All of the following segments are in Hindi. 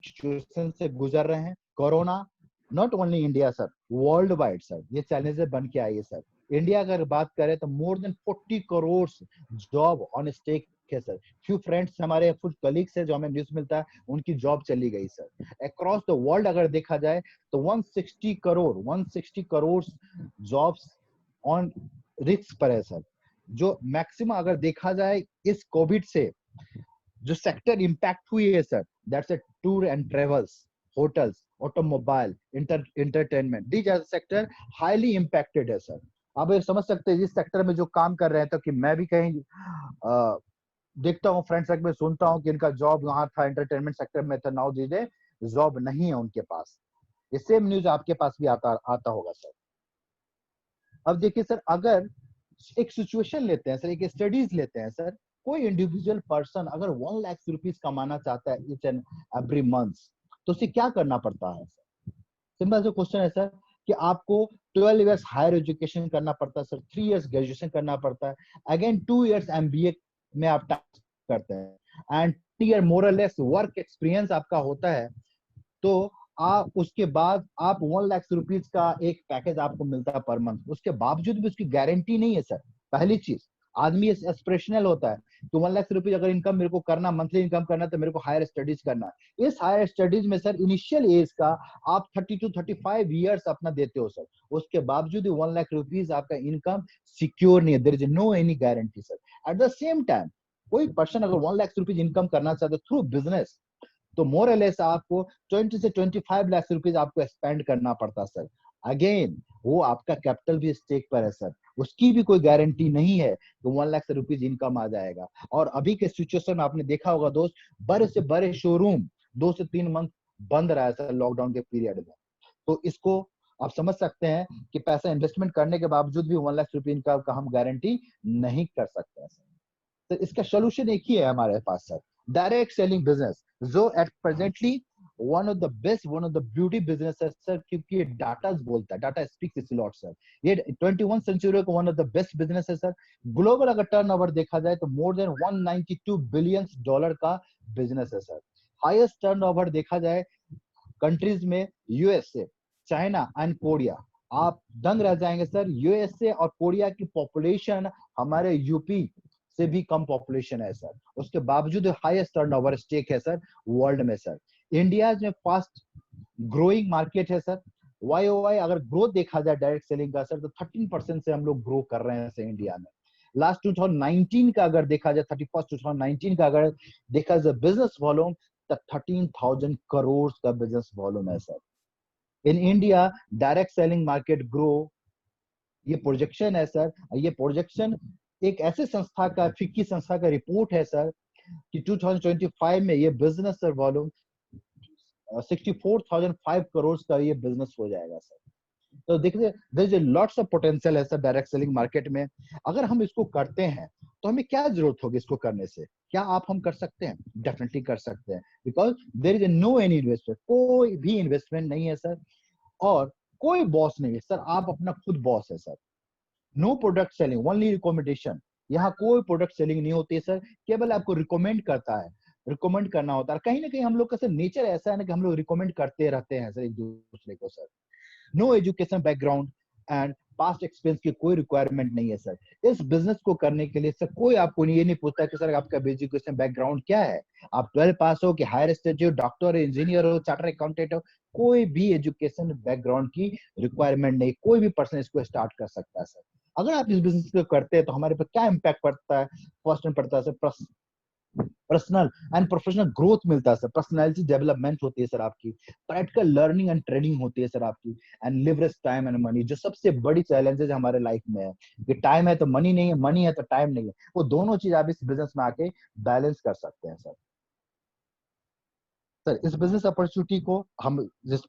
सिचुएशन से गुजर रहे हैं। Corona not only India sir, world wide sir ये चैलेंजेस बन के आई है सर। इंडिया अगर बात करें तो more than 40 crore job on stake है सर। फ्यू फ्रेंड्स हमारे, कुछ कलीग्स है जो हमें न्यूज मिलता है, उनकी जॉब चली गई सर। अक्रॉस द वर्ल्ड अगर देखा जाए तो 160 करोड़ जॉब्स ऑन रिस्क पर है सर। जो मैक्सिमम अगर देखा जाए इस कोविड से जो सेक्टर इंपैक्ट हुई है sir, that's a tour and travels, hotels, automobile, entertainment, these are sector highly impacted है सर। आप ये समझ सकते हैं जिस सेक्टर में जो काम कर रहे हैं, तो कि मैं भी कहीं देखता हूँ फ्रेंड सर्कल में, सुनता हूँ कि इनका जॉब वहां था, एंटरटेनमेंट सेक्टर में था, नाउ दीजिए जॉब नहीं है उनके पास। ये सेम न्यूज आपके पास भी आता होगा सर। अब देखिए सर, अगर एक सिचुएशन लेते हैं सर, एक स्टडीज लेते हैं सर, कोई इंडिविजुअल पर्सन अगर 1 लाख रुपीज कमाना चाहता है ईच एंड एवरी मंथ, तो उसे क्या करना पड़ता है सर? सिंपल सा क्वेश्चन है सर कि आपको 12 इयर्स हायर एजुकेशन करना पड़ता है सर, 3 इयर्स ग्रेजुएशन करना पड़ता है, अगेन 2 इयर्स एमबीए में आप करते हैं, and year more lace work experience आपका होता है। तो आप उसके बाद आप 1 लाख रुपीज का एक पैकेज आपको मिलता है पर मंथ। उसके बावजूद भी उसकी गारंटी नहीं है सर। पहली चीज, आदमी एस्पिरेशनल होता है कि 1 लाख रुपीज अगर इनकम मेरे को करना, मंथली इनकम करना, तो मेरे को हायर स्टडीज करना है। इस हायर स्टडीज में सर इनिशियल एज का आप 30 to 35 ईयर्स अपना देते हो सर। उसके बावजूद 1 लाख रुपीज आपका इनकम सिक्योर नहीं है, there is no any guarantee sir. At the same time कोई पर्सन अगर 1 लाख रुपीज इनकम करना चाहते थ्रू बिजनेस, तो मोर लेस आपको 20 से 25 लाख रुपीज आपको स्पेंड करना पड़ता सर। अगेन वो आपका कैपिटल भी स्टेक पर है सर, उसकी भी कोई गारंटी नहीं है कि 1 लाख रुपीज इनकम आ जाएगा। और अभी के सिचुएशन में आपने देखा होगा दोस्त, बड़े से बड़े शोरूम 2 से 3 मंथ बंद रहा है सर लॉकडाउन के पीरियड में। तो इसको आप समझ सकते हैं कि पैसा इन्वेस्टमेंट करने के बावजूद भी 1 लाख रुपए इनकम का हम गारंटी नहीं कर सकते हैं सर। तो इसका सोल्यूशन एक ही है हमारे पास सर, डायरेक्ट सेलिंग बिजनेस, जो at presently one of the best, one of the beauty business है सर, क्योंकि ये डाटा बोलता है, data speaks its lot sir. ये 21 सेंचुरी का one of the best business है सर। ग्लोबल अगर टर्नओवर देखा जाए तो मोर देन 192 बिलियन डॉलर का बिजनेस है सर। हाईएस्ट टर्नओवर देखा जाए कंट्रीज में यूएसए, चाइना एंड कोरिया। आप दंग रह जाएंगे सर, यूएसए और कोरिया की पॉपुलेशन हमारे यूपी से भी कम पॉपुलेशन है सर। उसके बावजूद हाईएस्ट टर्नओवर स्टेक है सर वर्ल्ड में सर। इंडिया में फास्ट ग्रोइंग मार्केट है सर। वाई ओ वाई अगर ग्रोथ देखा जाए डायरेक्ट सेलिंग का सर, तो 13% से हम लोग ग्रो कर रहे हैं सर इंडिया में। लास्ट 2019 का अगर देखा जाए, 31 2019 का अगर देखा जाए बिजनेस वॉल्यूम, तो 13,000 करोड़ का बिजनेस वॉल्यूम है sir. In India direct selling market grow, ये प्रोजेक्शन है सर। ये प्रोजेक्शन एक ऐसे संस्था का, फिक्की संस्था का रिपोर्ट है सर, कि 2025 में ये बिजनेस सर वॉल्यूम 64,005 करोड़ का ये बिजनेस हो जाएगा सर। तो देखिए there is lots of potential है सर डायरेक्ट सेलिंग मार्केट में। अगर हम इसको करते हैं तो हमें क्या जरूरत होगी इसको करने से? क्या हम कर सकते हैं? डेफिनेटली कर सकते हैं, because there is no any investment, कोई भी इन्वेस्टमेंट नहीं है सर, और कोई बॉस नहीं है सर, आप अपना खुद बॉस है sir. No product selling, only recommendation. यहाँ कोई प्रोडक्ट सेलिंग नहीं होती है सर, केवल आपको रिकमेंड करता है, रिकमेंड करना होता है। कहीं ना कहीं हम लोग का सर नेचर ऐसा है ना कि हम लोग रिकमेंड करते रहते हैं सर एक दूसरे को sir. No education background and past experience की कोई रिक्वायरमेंट नहीं है सर। इस बिजनेस को करने के लिए सर कोई आपको ये नहीं पूछता कि सर आपका एजुकेशन बैकग्राउंड क्या है, आप 12 पास हो कि हायर स्टडी हो, डॉक्टर हो, इंजीनियर हो, चार्टर अकाउंटेंट हो, कोई भी एजुकेशन बैकग्राउंड की रिक्वायरमेंट नहीं। कोई भी पर्सन इसको स्टार्ट कर सकता है सर। अगर आप इस बिजनेस को करते हैं तो हमारे पर क्या इम्पैक्ट पड़ता है? फर्स्ट में पड़ता है sir personal and professional growth मिलता है सर, पर्सनैलिटी डेवलपमेंट होती है सर आपकी, प्रैक्टिकल लर्निंग एंड ट्रेनिंग होती है सर आपकी, and leverage time and money. जो सबसे बड़ी चैलेंजेस हमारे लाइफ में है कि टाइम है तो मनी नहीं है, मनी है तो टाइम नहीं है, वो दोनों चीज आप इस बिजनेस में आके बैलेंस कर सकते हैं सर। सर इस बिजनेस अपॉर्चुनिटी को हम, जिस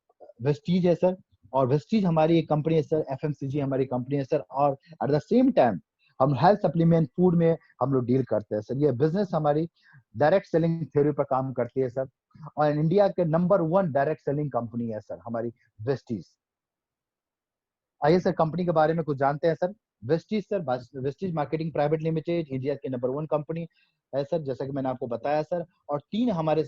वेस्टीज है सर, और वेस्टीज हमारी एक कंपनी है सर, एफएमसीजी हमारी कंपनी है सर, और एट द सेम टाइम हम हेल्थ सप्लीमेंट फूड में हम लोग डील करते हैं सर। ये बिजनेस हमारी डायरेक्ट सेलिंग थ्योरी पर काम करती है सर, और इंडिया के नंबर 1 डायरेक्ट सेलिंग कंपनी है सर हमारी वेस्टीज। आइए सर कंपनी के बारे में कुछ जानते हैं sir. Vestige sir, Vestige marketing private limited India की नंबर 1 कंपनी है सर, जैसा कि मैंने आपको बताया सर। और 3 हमारे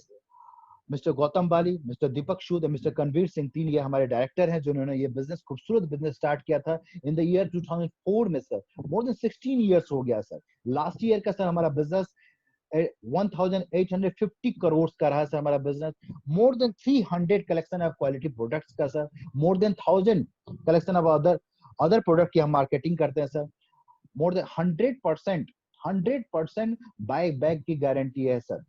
मिस्टर गौतम बाली, मिस्टर दीपक सूद, मिस्टर कनवीर सिंह, तीन ये हमारे डायरेक्टर हैं जिन्होंने ये बिजनेस, खूबसूरत बिजनेस स्टार्ट किया था इन द ईयर 2004 में सर। मोर देन 16 इयर्स हो गया सर। लास्ट ईयर का सर हमारा बिजनेस 1850 करोड़ का रहा सर हमारा business. More than 300 collection of quality products का sir, more than 1000 collection of other product की हम मार्केटिंग करते हैं sir. More than 100% buy back की गारंटी है sir.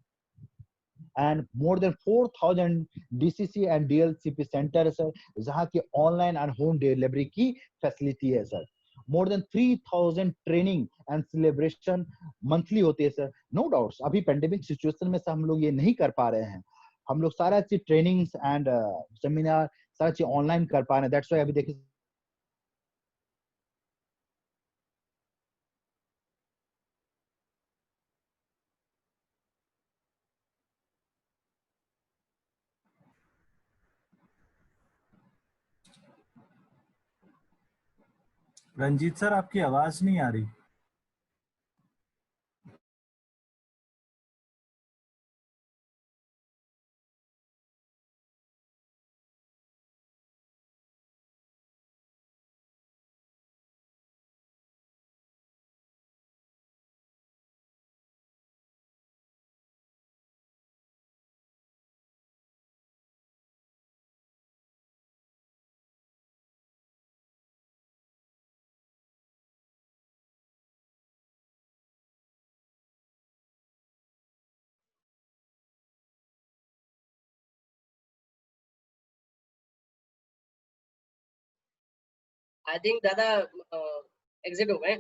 And more than 4000 DCC and DLCP centre है सर, जहां की ऑनलाइन एंड होम डिलीवरी की फैसिलिटी है sir. More then 3000 training and celebration monthly होती है सर। नो डाउट्स अभी पेंडेमिक सिचुएशन में से हम लोग ये नहीं कर पा रहे हैं, हम लोग सारा चीज ट्रेनिंग्स एंड सेमिनार सारा चीज ऑनलाइन कर पा रहे हैं। दैट्स व्हाई अभी देखिए रंजीत सर, आपकी आवाज नहीं आ रही। आई थिंक दादा एग्जिट हो गए।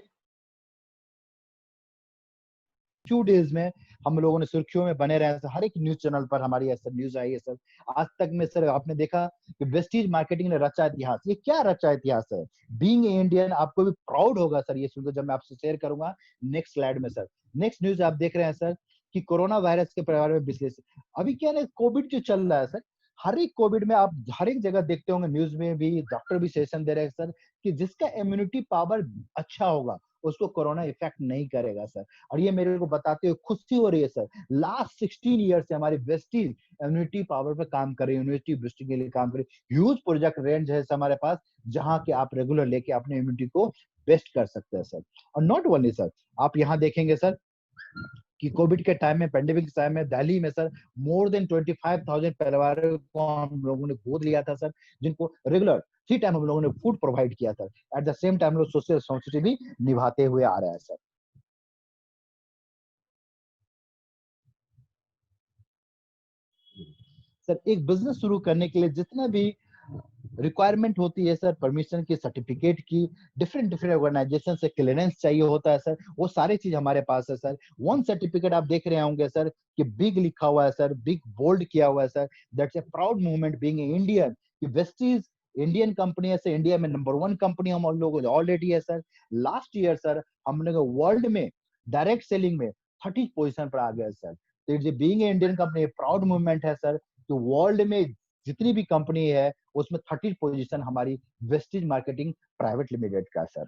फ्यू डेज में हम लोगों ने सुर्खियों में बने रहे, हर एक न्यूज चैनल पर हमारी ऐसा न्यूज आई है सर। आज तक में सर आपने देखा कि वेस्टीज मार्केटिंग ने रचा इतिहास। ये क्या रचा इतिहास है? बीइंग इंडियन, आपको भी प्राउड होगा सर ये सुनकर जब मैं आपसे शेयर करूंगा नेक्स्ट स्लाइड में सर। नेक्स्ट न्यूज आप देख रहे हैं सर कि कोरोना वायरस के बारे में विश्लेषण। अभी क्या ना कोविड जो चल रहा है सर, हर एक कोविड में आप हर एक जगह देखते होंगे, न्यूज में भी डॉक्टर भी सेशन दे रहे हैं सर कि जिसका इम्यूनिटी पावर अच्छा होगा उसको कोरोना इफेक्ट नहीं करेगा सर। और ये मेरे को बताते हुए खुशी हो रही है सर, लास्ट 16 ईयर से हमारी वेस्टीज इम्यूनिटी पावर पे काम कर रही है, इम्यूनिटी बूस्टिंग के लिए काम कर रही है। ह्यूज प्रोजेक्ट रेंज है हमारे पास जहां के आप रेगुलर लेके अपने इम्यूनिटी को बेस्ट कर सकते हैं सर। और नॉट ओनली सर, आप यहाँ देखेंगे सर कि कोविड के टाइम में, पेंडेमिक के टाइम में दिल्ली में सर मोर देन 25,000 परिवारों को हम लोगों ने गोद लिया था सर, जिनको रेगुलर 3 टाइम हम लोगों ने फूड प्रोवाइड किया था। एट द सेम टाइम लोग सोशल रिस्पॉन्सिबिलिटी भी निभाते हुए आ रहा है सर। सर एक बिजनेस शुरू करने के लिए जितना भी रिक्वायरमेंट होती है सर, परमिशन की, सर्टिफिकेट की, डिफरेंट डिफरेंट ऑर्गेनाइजेशन से क्लियरेंस चाहिए होता है सर, वो सारी चीज हमारे पास है सर। वन सर्टिफिकेट आप देख रहे होंगे सर कि बिग लिखा हुआ है सर, बिग बोल्ड किया हुआ है sir. That's a proud movement being Indian कि वेस्टीज इंडियन कंपनी है सर, इंडिया में नंबर 1 कंपनी हम लोग ऑलरेडी है सर। लास्ट ईयर सर हमने वर्ल्ड में डायरेक्ट सेलिंग में 30 पोजीशन पर आ गया सर। तो it's being Indian company proud movement है सर कि वर्ल्ड में जितनी भी कंपनी है उसमें 30 पोजीशन हमारी वेस्टीज मार्केटिंग प्राइवेट लिमिटेड का सर।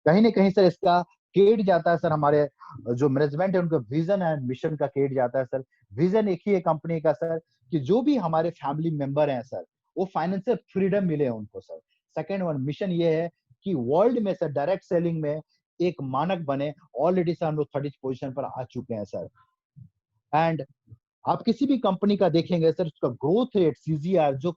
कहीं ना कहीं सर इसका क्रेडिट जाता है सर हमारे जो मैनेजमेंट है उनका विजन एंड मिशन का क्रेडिट जाता है सर। विजन एक ही है कंपनी का सर कि जो भी हमारे फैमिली मेंबर हैं सर वो फाइनेंशियल फ्रीडम मिले उनको सर। सेकेंड वन मिशन ये है कि वर्ल्ड में सर डायरेक्ट सेलिंग में एक मानक बने। ऑलरेडी सर हम लोग 30 पोजीशन पर आ चुके हैं सर। एंड आप किसी भी कंपनी का देखेंगे सर उसका ग्रोथ रेट सीजीआर जो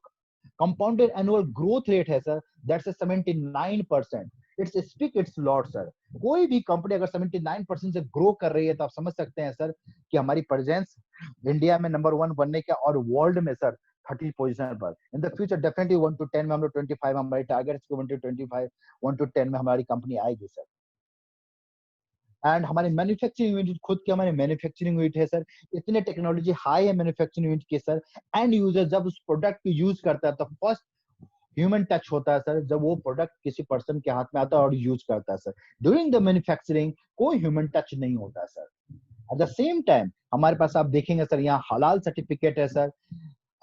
कंपाउंडेड एनुअल ग्रोथ रेट है sir, that's 79%। It's speak it's lot sir. कोई भी कंपनी अगर 79% से ग्रो कर रही है तो आप समझ सकते हैं सर कि हमारी प्रेजेंस इंडिया में नंबर 1 बनने का और वर्ल्ड में सर 30 पोजीशन पर। In the future definitely 1 to 10 में हम लोग 25 हमारी टारगेट 1 to 25 1 to 10 में हमारी कंपनी आएगी सर। एंड हमारे मैन्युफैक्चरिंग यूनिट खुद के हमारे मैन्युफैक्चरिंग यूनिट है सर। इतने टेक्नोलॉजी हाई है मैन्युफैक्चरिंग यूनिट के सर। एंड यूजर जब उस प्रोडक्ट को यूज करता है तो फर्स्ट ह्यूमन टच होता है सर जब वो प्रोडक्ट किसी पर्सन के हाथ में आता है और यूज करता है सर। ड्यूरिंग द मैन्युफैक्चरिंग कोई ह्यूमन टच नहीं होता है sir. At the same time हमारे पास आप देखेंगे सर यहाँ हलाल सर्टिफिकेट है सर।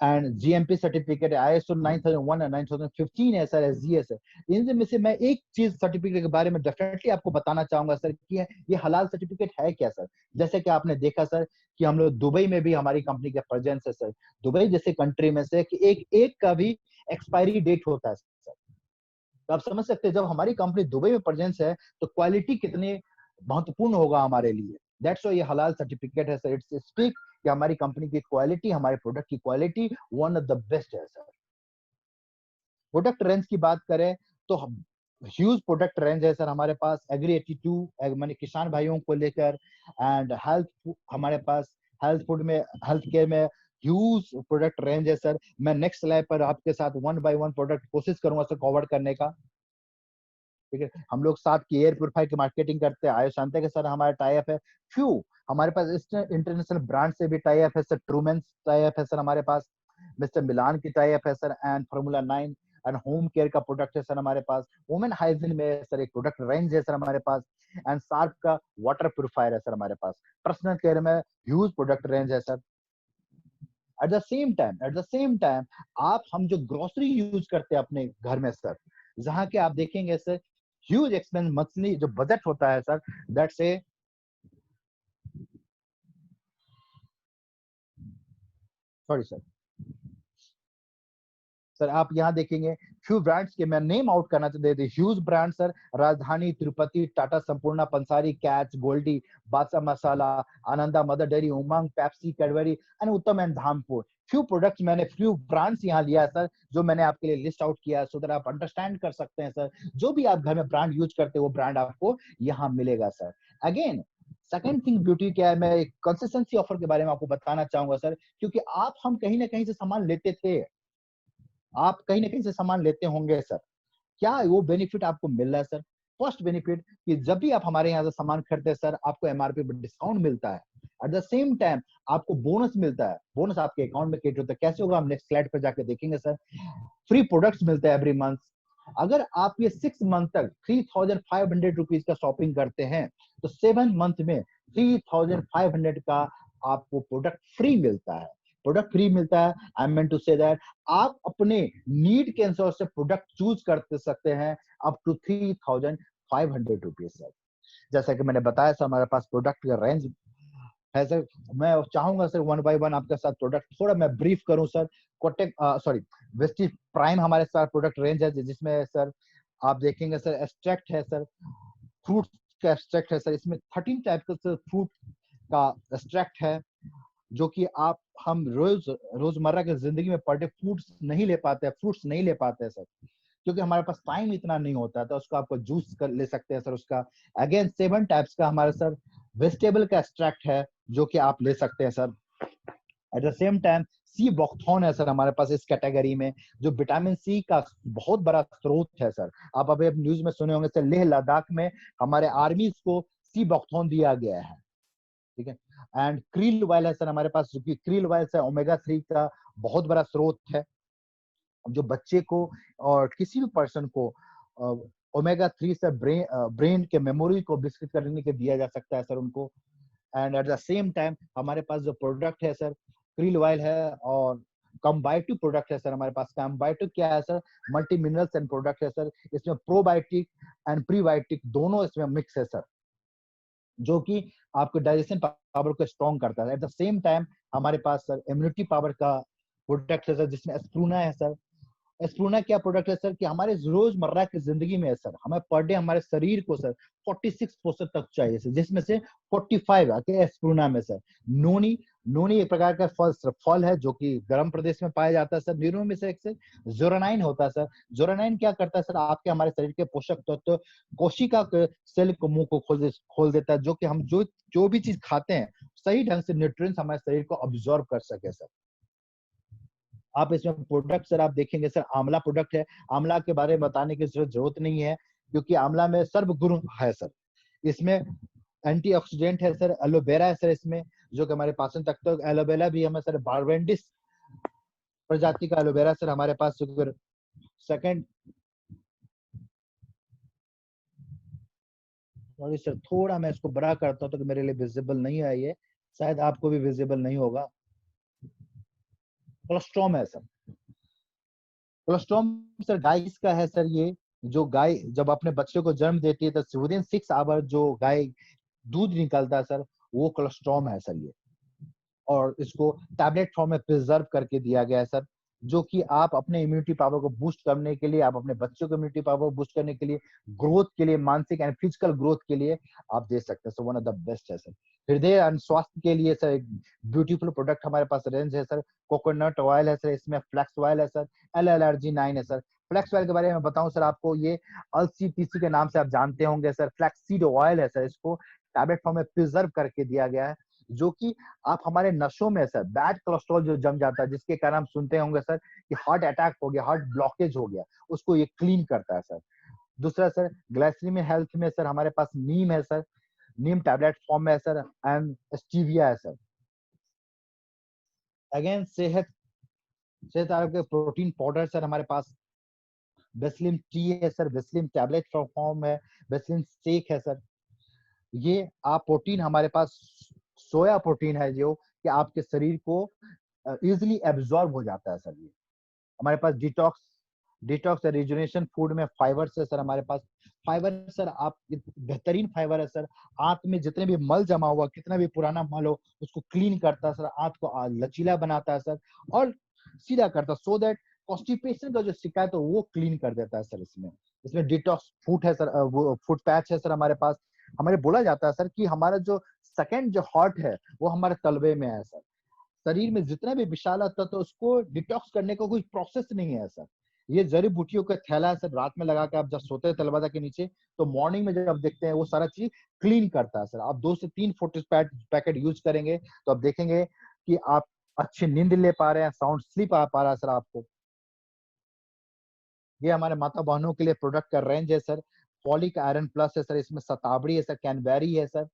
एंड जीएमपी सर्टिफिकेट है, ISO 9001 है, 9015 है सर, SGS है। इनमें से मैं एक चीज सर्टिफिकेट के बारे में डेफिनेटली आपको बताना चाहूंगा सर कि ये हलाल सर्टिफिकेट है क्या सर। जैसे कि आपने देखा सर कि हम लोग दुबई में भी हमारी कंपनी का प्रेजेंस है सर। दुबई जैसे कंट्री में से कि एक का भी एक्सपायरी डेट होता है सर। तो आप समझ सकते हैं जब हमारी कंपनी दुबई में प्रेजेंस है तो क्वालिटी कितनी महत्वपूर्ण होगा हमारे लिए। दैट्स व्हाई ये हलाल सर्टिफिकेट है सर। इट्स स्पीक कि हमारी कंपनी की क्वालिटी, हमारे प्रोडक्ट की quality one of the best है सर। प्रोडक्ट रेंज की बात करें तो ह्यूज प्रोडक्ट रेंज है सर हमारे पास। एग्री 82 माने किसान भाइयों को लेकर, एंड हेल्थ हमारे पास हेल्थ फूड में, हेल्थ केयर में ह्यूज प्रोडक्ट रेंज है सर। मैं नेक्स्ट स्लाइड पर आपके साथ वन बाय वन प्रोडक्ट कोशिश करूंगा सर कवर करने का। ठीक है, हम लोग साथ की एयर प्योरीफायर की मार्केटिंग करते हैं, आयुष शांति के साथ हमारा टाई अप है। फ्यू हमारे पास इंटरनेशनल ब्रांड से भी टाई अप है सर। ट्रूमेन टाई अप है सर हमारे पास, मिस्टर मिलान की टाई अप है sir, and formula 9 and home care का प्रोडक्ट है सर हमारे पास। वुमेन हाइजीन में सर एक प्रोडक्ट रेंज है सर हमारे पास, एंड सार्प का वाटर प्योरीफायर है सर हमारे पास। पर्सनल केयर में ह्यूज प्रोडक्ट रेंज है sir. At the same time आप हम जो ग्रोसरी यूज करते हैं अपने घर में सर, जहाँ के आप देखेंगे सर ह्यूज एक्सपेंस मंथली जो बजट होता है sir, that's a sorry sir sir आप यहाँ देखेंगे फ्यू ब्रांड्स के मैं नेम आउट करना चाहते थे। Huge brand sir, Rajdhani, Tirupati, Tata Sampoorna, Pansari, Catch, Goldie, Badshah masala, Ananda, Mother Dairy, Umang, Pepsi, Cadbury and Uttam and Dhampur. Few products मैंने फ्यू ब्रांड्स यहाँ लिया है सर, जो मैंने आपके लिए लिस्ट आउट किया है सो दैट आप अंडरस्टैंड कर सकते हैं सर। जो भी आप घर में ब्रांड यूज करते हैं वो ब्रांड आपको यहाँ मिलेगा sir. Again second thing beauty क्या है, मैं एक कंसिस्टेंसी ऑफर के बारे में आपको बताना चाहूंगा सर, क्योंकि आप हम कहीं ना कहीं से सामान लेते थे, आप कहीं ना कहीं से सामान लेते होंगे सर। क्या वो बेनिफिट आपको मिल रहा है सर? फर्स्ट बेनिफिट कि जब भी आप हमारे यहाँ से सामान खरीदते हैं सर, आपको एमआरपी पर डिस्काउंट मिलता है। एट द सेम टाइम आपको बोनस मिलता है। बोनस आपके अकाउंट में क्रेडिट होता है। कैसे होगा हम नेक्स्ट स्लाइड पर जाके देखेंगे सर। फ्री प्रोडक्ट्स मिलते हैं एवरी मंथ। अगर आप ये 6 मंथ तक 3500 रुपीज का शॉपिंग करते हैं तो 7 मंथ में 3500 का आपको प्रोडक्ट फ्री मिलता है। प्रोडक्ट फ्री मिलता है, I am meant to say that आप अपने नीड के अनुसार से प्रोडक्ट चूज कर सकते हैं अप टू 3500 रुपीज सर। जैसा कि मैंने बताया सर हमारे पास प्रोडक्ट का रेंज है सर। मैं चाहूंगा सर वन बाय वन आपके साथ प्रोडक्ट थोड़ा मैं ब्रीफ करूं sir. Kotak sorry Vestige prime हमारे साथ प्रोडक्ट रेंज है, जिसमें सर आप देखेंगे सर एक्सट्रैक्ट है सर, फ्रूट का एक्सट्रैक्ट है सर। इसमें 13 टाइप का सर फ्रूट का एक्सट्रैक्ट है, जो कि आप हम रोजमर्रा की जिंदगी में पर डे फ्रूट्स नहीं ले पाते हैं सर, क्योंकि हमारे पास टाइम इतना नहीं होता है। तो उसको आपको जूस कर ले सकते हैं सर उसका। अगेन 7 टाइप्स का हमारे सर वेजिटेबल का एक्सट्रैक्ट है, जो कि आप ले सकते हैं sir. At the same time sea buckthorn है सर हमारे पास इस कैटेगरी में, जो विटामिन सी का बहुत बड़ा स्रोत है सर। आप अभी न्यूज में सुने होंगे सर, लेह लद्दाख में हमारे आर्मी को सी बॉक्थॉन दिया गया है। ठीक है, एंड क्रील ऑयल है सर हमारे पास, जो कि क्रील ऑयल से ओमेगा 3 का बहुत बड़ा स्रोत है, जो बच्चे को और किसी भी पर्सन को ओमेगा 3 से ब्रेन के मेमोरी को विकसित करने के दिया जा सकता है सर उनको। And eight the same time हमारे पास जो प्रोडक्ट है सर क्रील ऑयल है, और कम्बाइटिव प्रोडक्ट है सर हमारे पास। कम्बाइटिव क्या है sir? Multi minerals and product है सर। इसमें प्रोबायोटिक एंड प्रीबायोटिक दोनों इसमें मिक्स है सर, जो कि आपको डाइजेशन पावर को स्ट्रॉन्ग करता है। एट द सेम टाइम हमारे पास सर इम्यूनिटी पावर का प्रोडक्ट है सर, जिसमें एस्प्रूना है सर। एस्प्रूना क्या प्रोडक्ट है सर कि हमारे रोजमर्रा की जिंदगी में है सर, हमें पर डे हमारे शरीर को सर 46% तक चाहिए सर, जिसमें से 45 आके एस्प्रूना में सर। नोनी नोनी एक प्रकार का फल है, जो कि गर्म प्रदेश में पाया जाता है सर। न्यूरो में से एक से जोरानाइन होता है सर। जोरानाइन क्या करता है सर? आपके हमारे शरीर के पोषक तत्व कोशिका के सेल को मुंह को खोल देता है, जो कि हम जो भी चीज खाते हैं सही ढंग से न्यूट्रिएंट्स हमारे शरीर को अब्सॉर्ब कर सके सर। आप इसमें प्रोडक्ट सर आप देखेंगे सर, आंवला प्रोडक्ट है। आंवला के बारे में बताने की जरूरत नहीं है, क्योंकि आंवला में सर्वगुण है सर। इसमें एंटीऑक्सीडेंट है सर। एलोवेरा है सर इसमें, जो कि हमारे पाचन तंत्र। एलोवेरा भी हमें सर बारवेंडिस प्रजाति का एलोवेरा सर हमारे पास। सेकंड सॉरी सर, थोड़ा मैं इसको बड़ा करता हूँ तो मेरे लिए विजिबल नहीं है ये, शायद आपको भी विजिबल नहीं होगा। कोलेस्ट्रॉम है सर। कोलेस्ट्रॉम सर गाय किसका है सर? ये जो गाय जब अपने बच्चे को जन्म देती है तो विदिन 6 आवर जो गाय दूध निकलता है सर, वो कोलेस्ट्रॉम है सर ये। और इसको टैबलेट फॉर्म में प्रिजर्व करके दिया गया है सर, जो कि आप अपने इम्यूनिटी पावर को बूस्ट करने के लिए, आप अपने बच्चों को इम्यूनिटी पावर को बूस्ट करने के लिए, ग्रोथ के लिए, मानसिक एंड फिजिकल ग्रोथ के लिए आप दे सकते हैं। So one of the best है सर। हृदय एंड स्वास्थ्य के लिए सर एक ब्यूटीफुल प्रोडक्ट हमारे पास रेंज है सर। कोकोनट ऑयल है सर, इसमें फ्लैक्स ऑयल है सर, LLRG9 है सर। फ्लैक्स ऑयल के बारे में बताऊं सर आपको, ये LCTC के नाम से आप जानते होंगे सर। फ्लैक्सीड ऑयल है सर, इसको टैबलेट फॉर्म में प्रिजर्व करके दिया गया है, जो कि आप हमारे नसों में सर बैड कोलेस्ट्रॉल जो जम जाता है, जिसके कारण हम सुनते होंगे सर कि हार्ट अटैक हो गया, हार्ट ब्लॉकेज हो गया, उसको ये क्लीन करता है सर। दूसरा सर ग्लाइसीमिक हेल्थ में सर हमारे पास नीम है सर, नीम टैबलेट फॉर्म में है सर, एंड स्टीविया है सर। अगेन सेहत सेहत आरोग्य के प्रोटीन पाउडर सर हमारे पास बेस्लिम टी है सर, बेस्लिम टैबलेट फॉर्म है, बेस्लिम शेक है सर। ये आप प्रोटीन हमारे पास सोया प्रोटीन है जो कि आपके शरीर को इजिली एब्जॉर्ब हो जाता है सर। ये हमारे पास डिटॉक्स डिटॉक्स रिजुनेशन फूड में फाइबर है सर हमारे पास। फाइबर सर आप बेहतरीन फाइबर है सर, आंत में जितने भी मल जमा हुआ, कितना भी पुराना मल हो, उसको क्लीन करता है सर, आंत को लचीला बनाता है सर, और सीधा करता है, सो दैट कॉन्स्टिपेशन का जो शिकायत है वो क्लीन कर देता है सर। इसमें इसमें डिटॉक्स फूड है सर, वो फूड पैच है सर हमारे पास। हमारे बोला जाता है सर कि हमारा जो सेकंड जो हार्ट है वो हमारे तलवे में है सर। शरीर में जितना भी विषाला तत्व तो उसको डिटॉक्स करने का कोई प्रोसेस नहीं है सर। ये जड़ी बूटियों का थैला है सर, रात में लगा के आप जब सोते हैं तलवादा के नीचे, तो मॉर्निंग में जब आप देखते हैं वो सारा चीज क्लीन करता है सर। आप 2 से 3 फोर्टिस पैकेट यूज करेंगे तो आप देखेंगे कि आप अच्छी नींद ले पा रहे हैं, साउंड स्लीप आ पा रहा है सर आपको। ये हमारे माता बहनों के लिए प्रोडक्ट का रेंज है सर। फॉलिक आयरन प्लस है सर, इसमें शतावरी है सर, कैनबेरी है सर।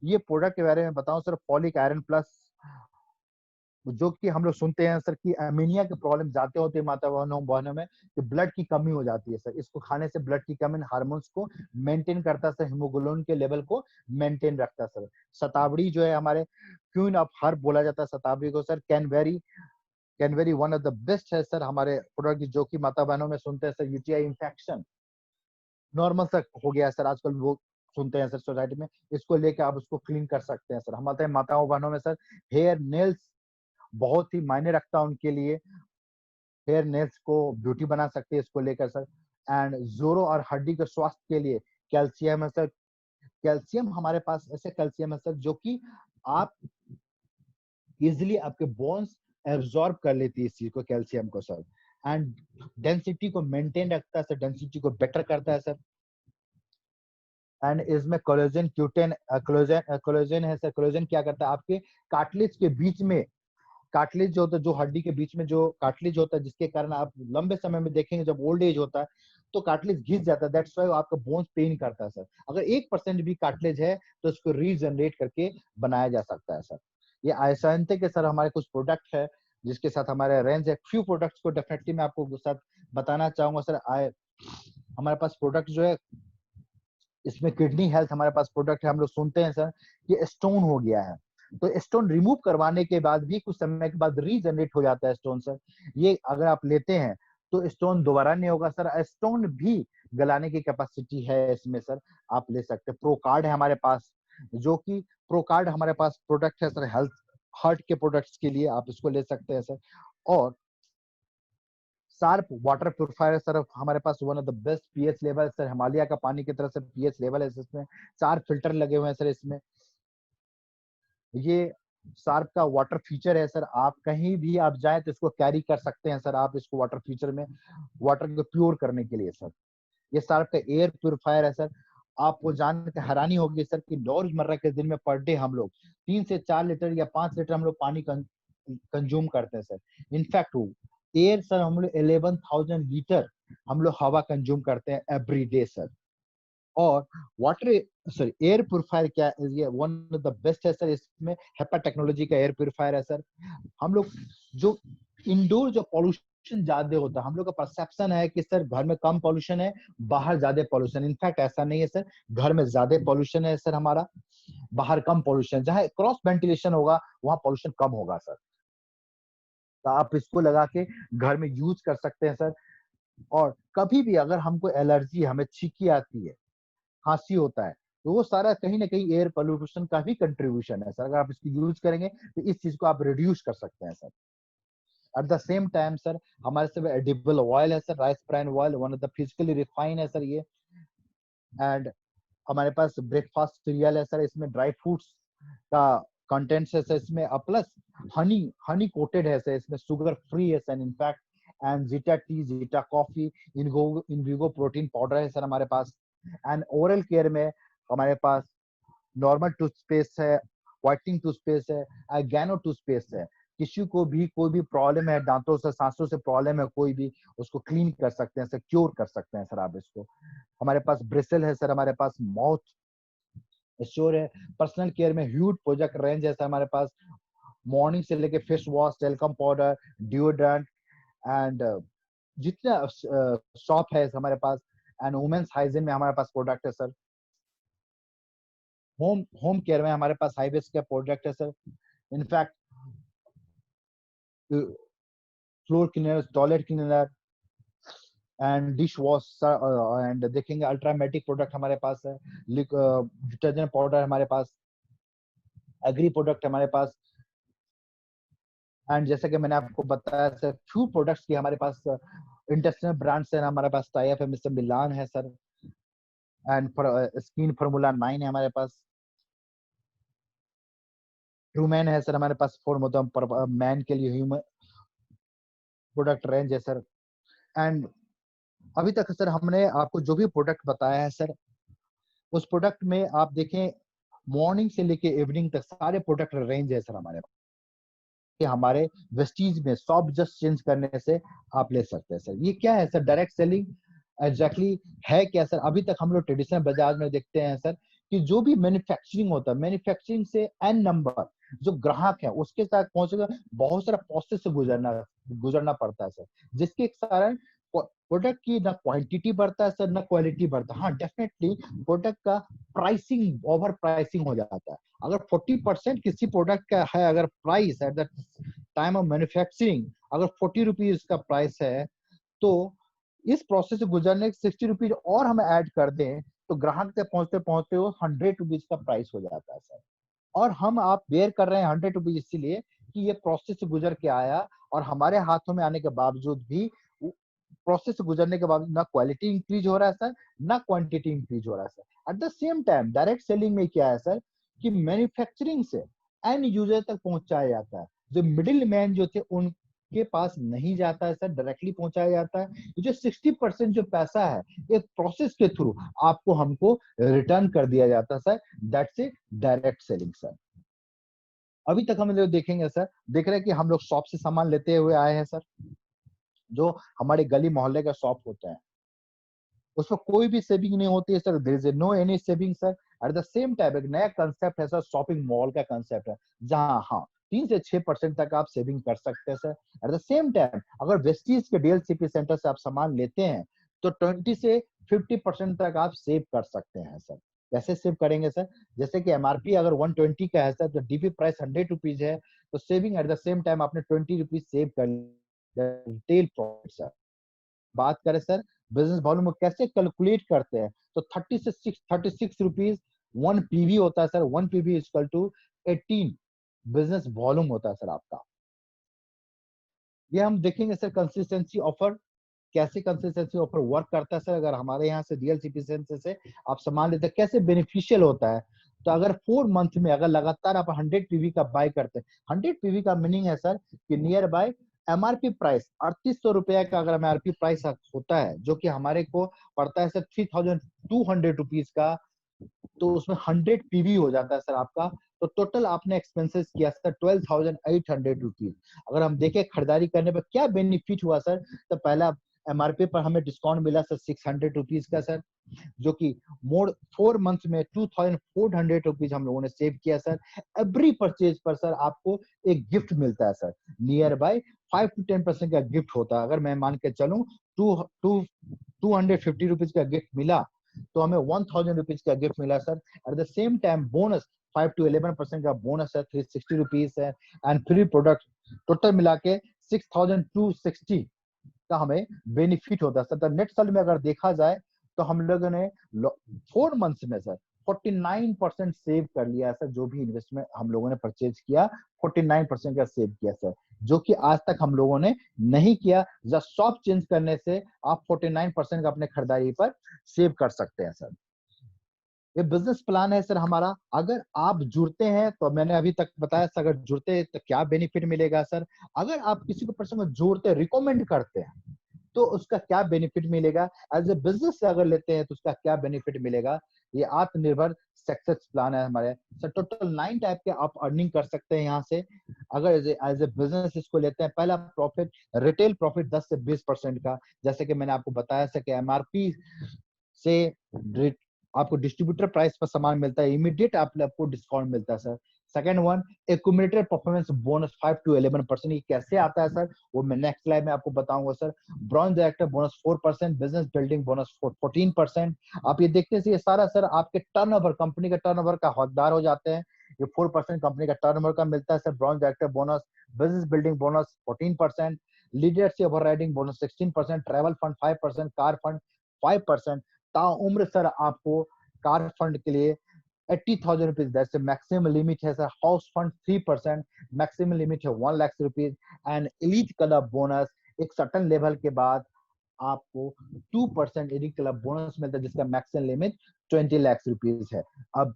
ये प्रोडक्ट के बारे में बताऊं सर, फॉलिक आयरन प्लस, जो कि हम लोग सुनते हैं सर कि एमीनिया के प्रॉब्लम जाते होते हैं माता बहनों में, कि ब्लड की कमी हो जाती है सर। इसको खाने से ब्लड की कमी, हार्मोन्स को मेंटेन करता है सर, हीमोग्लोबिन के लेवल को मेंटेन रखता है सर। शतावरी जो है हमारे क्वीन ऑफ हर्ब बोला जाता है शतावरी को sir. Cranberry, cranberry one of the best है सर हमारे प्रोडक्ट, जो कि माता बहनों में सुनते हैं sir UTI infection normal sir हो गया है सर आजकल, वो सुनते हैं सर सोसाइटी में, इसको लेके आप उसको क्लीन कर सकते हैं सर। हमारे माताओं बहनों में सर हेयर नेल्स बहुत ही मायने रखता है उनके लिए, हेयर नेल्स को ब्यूटी बना सकते हैं इसको लेकर सर। एंड जोड़ों और हड्डी के स्वास्थ्य के लिए कैल्शियम है सर। कैल्शियम हमारे पास ऐसे कैल्शियम है सर जो कि आप इजिली आपके बोन्स एब्जॉर्ब कर लेती है इस चीज को, कैल्शियम को सर। एंड डेंसिटी को मेंटेन रखता है सर, डेंसिटी को बेटर करता है सर। एंड इसमें कोलेजन क्यूटेन कोलेजन है सर। कोलेजन क्या करता है, आपके कार्टिलेज के बीच में, कार्टिलेज जो होता है, जो हड्डी के बीच में जो कार्टिलेज होता है, जिसके कारण आप लंबे समय में देखेंगे जब ओल्ड एज होता है तो कार्टिलेज घिस जाता है, दैट्स व्हाई आपका बोन्स पेन करता है सर। अगर 1% भी कार्टिलेज है तो इसको रीजनरेट करके बनाया जा सकता है सर। ये आयसांते के सर हमारे कुछ प्रोडक्ट है जिसके साथ हमारे रेंज है। फ्यू प्रोडक्ट्स को डेफिनेटली मैं आपको साथ बताना चाहूंगा सर। हमारे पास प्रोडक्ट जो है, इसमें किडनी हेल्थ हमारे पास प्रोडक्ट है। हम लोग सुनते हैं सर कि स्टोन हो गया है, तो स्टोन रिमूव करवाने के बाद भी कुछ समय के बाद रीजनरेट हो जाता है स्टोन सर। ये अगर आप लेते हैं तो स्टोन दोबारा नहीं होगा सर। स्टोन भी गलाने की कैपेसिटी है इसमें सर, आप ले सकते हैं। प्रो कार्ड है हमारे पास, जो कि प्रो कार्ड हमारे पास प्रोडक्ट है सर हेल्थ हार्ट के प्रोडक्ट्स के लिए, आप इसको ले सकते हैं सर। और शार्प वाटर प्योरीफायर सर हमारे पास one of the best pH level sir, Himalaya का पानी की तरह से पीएच लेवल है इसमें। 4 फिल्टर लगे हुए हैं सर इसमें। ये शार्प का वाटर फीचर है सर, आप कहीं भी आप जाए तो इसको कैरी कर सकते हैं सर आप इसको वाटर फीचर में, वाटर को प्योर करने के लिए सर। ये शार्प का एयर प्योरीफायर है सर। आपको जान के हैरानी होगी सर कि रोजमर्रा के दिन में पर डे हम लोग 3 से 4 लीटर या 5 लीटर हम लोग पानी कंज्यूम करते हैं सर। इनफैक्ट एयर सर हम लोग 11,000 लीटर हम लोग हवा कंज्यूम करते हैं एवरी डे सर। और वाटर सॉरी एयर प्योरीफायर क्या है, ये वन ऑफ द बेस्ट है सर। इसमें हेपा टेक्नोलॉजी का एयर प्योरीफायर है सर। हम लोग जो इंडोर जो पॉल्यूशन ज्यादा होता है, हम लोग का परसेप्शन है कि सर घर में कम पॉल्यूशन है, बाहर ज्यादा पॉल्यूशन। इनफैक्ट ऐसा नहीं है सर, घर में ज्यादा पॉल्यूशन है सर हमारा, बाहर कम पॉल्यूशन। जहां क्रॉस वेंटिलेशन होगा वहां पॉल्यूशन कम होगा सर। तो आप इसको लगा के घर में यूज कर सकते हैं सर। और कभी भी अगर हमको एलर्जी, हमें छींकी आती है, खांसी होता है, तो वो सारा कहीं ना कहीं एयर पोल्यूशन का भी कंट्रीब्यूशन है सर। अगर आप इसको यूज करेंगे तो इस चीज को आप रिड्यूस कर सकते हैं sir. At the same time sir, हमारे से एडिबल ऑयल है sir, rice bran oil, one of the physically refine है सर ये। एंड हमारे पास ब्रेकफास्ट सीरियल है सर, इसमें ड्राई फ्रूट्स का कंटेंट्स है सर इसमें, प्लस हनी हनी कोटेड है सर इसमें, शुगर फ्री है sir in fact. And Zeta tea, Zeta coffee, Invigo protein powder है सर हमारे पास। एंड ओरल केयर में हमारे पास नॉर्मल टूथपेस्ट है, व्हाइटनिंग टूथपेस्ट है, गैनो टूथपेस्ट है। किसी को भी कोई भी प्रॉब्लम है, दांतों से, सांसों से प्रॉब्लम है कोई भी, उसको क्लीन कर सकते हैं सर, क्योर कर सकते हैं सर आप इसको। हमारे पास ब्रिसल है सर, हमारे पास माउथ श्योर है। पर्सनल केयर में ह्यूज प्रोडक्ट रेंज है सर हमारे पास, मॉर्निंग से लेके face wash, talcum powder, deodorant and जितना शॉप है हमारे पास। एंड वुमेन्स हाइजीन में हमारे पास प्रोडक्ट है सर। होम होम केयर में हमारे पास हाईवेस का प्रोडक्ट है sir. In fact floor cleaner, toilet cleaner and dish washer and देखेंगे अल्ट्रामेटिक प्रोडक्ट हमारे पास है। डिटर्जेंट पाउडर हमारे पास, एग्री प्रोडक्ट हमारे पास। एंड जैसे कि मैंने आपको बताया सर, फ्यू प्रोडक्ट्स की हमारे पास इंटरनेशनल ब्रांड्स है हमारे पास, टाई अप है, मिस्टर मिलान है सर। एंड स्किन फार्मूला 9 है हमारे पास। ट्रूमैन है सर हमारे पास, फॉर मतलब मैन के लिए ह्यूमन प्रोडक्ट रेंज है सर। एंड अभी तक सर हमने आपको जो भी प्रोडक्ट बताया है सर, उस प्रोडक्ट में आप देखें मॉर्निंग से लेके इवनिंग तक सारे प्रोडक्ट रेंज है सर हमारे पास, कि हमारे वेस्टीज में शॉप जस्ट चेंज करने से आप ले सकते हैं सर। ये क्या है सर, डायरेक्ट सेलिंग एग्जैक्टली है क्या सर? अभी तक हम लोग ट्रेडिशनल बाजार में देखते हैं सर कि जो भी मैन्युफैक्चरिंग होता है, मैन्युफैक्चरिंग से एन नंबर जो ग्राहक है उसके साथ पहुंचेगा, बहुत सारा प्रोसेस से गुजरना पड़ता है सर, जिसके कारण प्रोडक्ट की ना क्वांटिटी बढ़ता है सर, ना क्वालिटी बढ़ता है। हाँ डेफिनेटली प्रोडक्ट का प्राइसिंग, ओवर प्राइसिंग हो जाता है। अगर 40% किसी प्रोडक्ट का है, अगर price at the time of manufacturing अगर 40 रुपीज का प्राइस है, तो इस प्रोसेस से गुजरने के 60 रुपीज और हम ऐड कर दें तो ग्राहक तक पहुंचते पहुंचते वो 100 रुपीज का प्राइस हो जाता है सर। और हम आप बेयर कर रहे हैं 100 रुपीज इसीलिए कि ये प्रोसेस से गुजर के आया, और हमारे हाथों में आने के बावजूद भी प्रोसेस से गुजरने के बाद ना क्वालिटी इंक्रीज हो रहा है सर, ना क्वांटिटी इंक्रीज हो रहा है sir. At the same time direct selling में क्या है सर कि मैन्युफैक्चरिंग से एंड यूजर तक पहुंचाया जाता है, जो मिडिल मैन जो थे उनके पास नहीं जाता है सर, डायरेक्टली पहुंचाया जाता है। ये जो 60% जो पैसा है एक प्रोसेस के थ्रू आपको हमको रिटर्न कर दिया जाता है sir, that's a direct selling sir. अभी तक हम लोग देखेंगे सर, देख रहे हैं कि हम लोग शॉप से सामान लेते हुए आए हैं सर, जो हमारे गली मोहल्ले का शॉप होता है उसमें कोई भी सेविंग नहीं होती है sir, there is no any saving sir. At the same time एक नया कंसेप्ट है सर, शॉपिंग मॉल का कंसेप्ट है, जहां हाँ 3 से 6% तक आप सेविंग कर सकते हैं sir. At the same time अगर वेस्टीज के डीएलसीपी सेंटर से आप सामान लेते हैं तो 20 से 50% तक आप सेव कर सकते हैं सर। कैसे सेव करेंगे सर? जैसे कि एमआरपी अगर 120 का है सर, तो डीपी प्राइस 100 रुपीज है, तो saving eight the same time आपने 20 रुपीज सेव कर रिटेल प्रॉफिट सर। बात करें सर बिजनेस वॉल्यूम को कैसे कैलकुलेट करते हैं, तो 36 रुपीज 1 पीवी होता है sir. 1 PV equal to 18 business volume होता है सर आपका। ये हम देखेंगे सर कंसिस्टेंसी ऑफर, कैसे कंसिस्टेंसी ऑफर वर्क करता है सर। अगर हमारे यहाँ से डीएलसीपी से आप सामान लेते हैं कैसे बेनिफिशियल होता है, तो अगर 4 मंथ में अगर लगातार आप 100 पीवी का बाय करते हैं, 100 पीवी का मीनिंग है सर कि नियर बाय एमआरपी प्राइस 3800 रुपया का अगर एमआरपी प्राइस होता है, जो कि हमारे को पड़ता है सर 3200 रुपीज का, तो उसमें 100 पीवी हो जाता है सर आपका। तो टोटल आपने एक्सपेंसेस किया सर 12,800 रुपीज। अगर हम देखें खरीदारी करने पर क्या बेनिफिट हुआ सर, तो पहला एमआरपी पर हमें डिस्काउंट मिला सर 600 रुपीज का सर, जो कि मोर 4 मंथ में 2,400 रुपीज हम लोगों ने सेव किया सर। एवरी परचेज पर सर आपको एक गिफ्ट मिलता है सर, नियर बाय 5 to 10% का गिफ्ट होता है। अगर मैं मान के चलूं 250 रुपीज का गिफ्ट मिला, तो हमें 1,000 रुपीज का गिफ्ट मिला sir. At the same time bonus 5 to 11% का बोनस है, 360 रुपीज है। एंड फ्री प्रोडक्ट टोटल मिला के 6260 का हमें बेनिफिट होता है सर। तो नेट सेल में अगर देखा जाए तो हम लोगों ने 4 मंथ्स में सर 49% सेव कर लिया है सर। जो भी इन्वेस्टमेंट हम लोगों ने परचेज किया 49% का सेव किया सर, जो कि आज तक हम लोगों ने नहीं किया। जस्ट शॉप चेंज करने से आप 49% का अपने खरीदारी पर सेव कर सकते हैं सर। ये बिजनेस प्लान है सर हमारा। अगर आप जुड़ते हैं तो मैंने अभी तक बताया सर, अगर जुड़ते हैं तो क्या बेनिफिट मिलेगा सर। अगर आप किसी को पर्सन को जोड़ते रिकमेंड करते हैं तो उसका क्या बेनिफिट मिलेगा। एज ए बिजनेस से अगर लेते हैं तो उसका क्या बेनिफिट मिलेगा। ये आत्मनिर्भर सक्सेस प्लान है हमारे सर। टोटल 9 टाइप के आप अर्निंग कर सकते हैं यहाँ से अगर एज ए बिजनेस इसको लेते हैं। पहला प्रॉफिट, रिटेल प्रॉफिट 10 से 20% का, जैसे कि मैंने आपको बताया सर कि एमआरपी से आपको डिस्ट्रीब्यूटर प्राइस पर सामान मिलता है, इमीडिएट आपको डिस्काउंट मिलता है sir. Second one, accumulated performance bonus 5 to 11%। ये कैसे आता है सर, वो मैं नेक्स्ट स्लाइड में आपको बताऊंगा sir. Bronze director bonus 4%, business building bonus 14%। आप ये देखते हैं ये सारा सर आपके टर्नओवर, कंपनी का टर्नओवर का हकदार हो जाते हैं। ये 4% कंपनी का टर्नओवर का मिलता है sir. Bronze director bonus, business building bonus 14%, leadership overriding bonus 16%, travel fund 5%, car fund 5%। ताउम्र सर आपको कार फंड के लिए 80,000 रुपीज दैट्स मैक्सिमम लिमिट है sir. House fund 3%, maximum limit है 1 lakh rupees. And elite club bonus एक सर्टन लेवल के बाद आपको 2% एलीट क्लब बोनस मिलता है, जिसका मैक्सिमम लिमिट 20 लाख रुपीज है। अब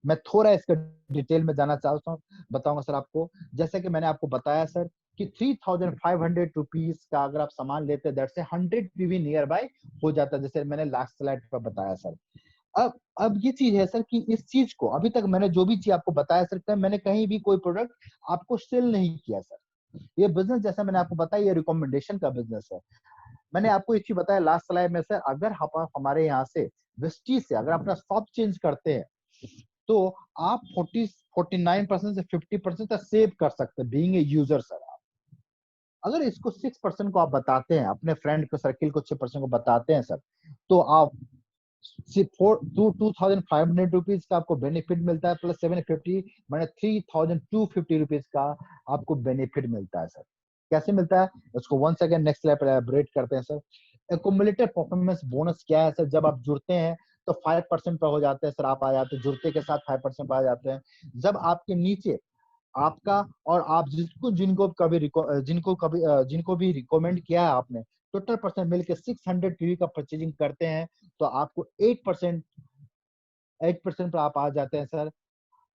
मैं थोड़ा इसका डिटेल में जाना चाहता हूँ, बताऊंगा सर आपको। जैसे कि मैंने आपको बताया सर कि 3,500 रुपीज का अगर आप सामान लेते हैं दैट्स 100 पीवी नियर बाय हो जाता है, जैसे मैंने लास्ट स्लाइड पर बताया सर। अब ये चीज है सर कि इस चीज को अभी तक मैंने जो भी चीज आपको बताया सर, मैंने कहीं भी कोई प्रोडक्ट आपको सेल नहीं किया सर। ये बिजनेस जैसा मैंने आपको बताया ये रिकमेंडेशन का बिजनेस है। मैंने आपको एक चीज बताया लास्ट स्लाइड में सर, अगर हमारे यहाँ से विस्टी से अगर अपना शॉप चेंज करते हैं तो आप 49% से 50% तक सेव कर सकते हैं बीइंग ए यूजर सर। अगर इसको 6% को आप बताते हैं अपने फ्रेंड को, सर्किल को 6% को बताते हैं सर, तो आप 2,500 रुपीज का आपको बेनिफिट मिलता है, प्लस 750 मैंने 3,250 रुपीज का आपको बेनिफिट मिलता है सर। कैसे मिलता है उसको वन सेकेंड नेक्स्ट स्लाइड पर एलैबोरेट करते हैं सर। एक्यूमुलेटेड परफॉर्मेंस बोनस क्या है सर, जब आप जुड़ते हैं तो 5% पर हो जाते हैं सर। आप आ जाते हैं जुड़ते के साथ 5% पर आ जाते हैं। जब आपके नीचे आपका और आप जिनको भी रिकमेंड किया है आपने, टोटल परसेंट मिलकर 600 टीवी का परचेजिंग करते हैं तो आपको 8% पर आप आ जाते हैं सर।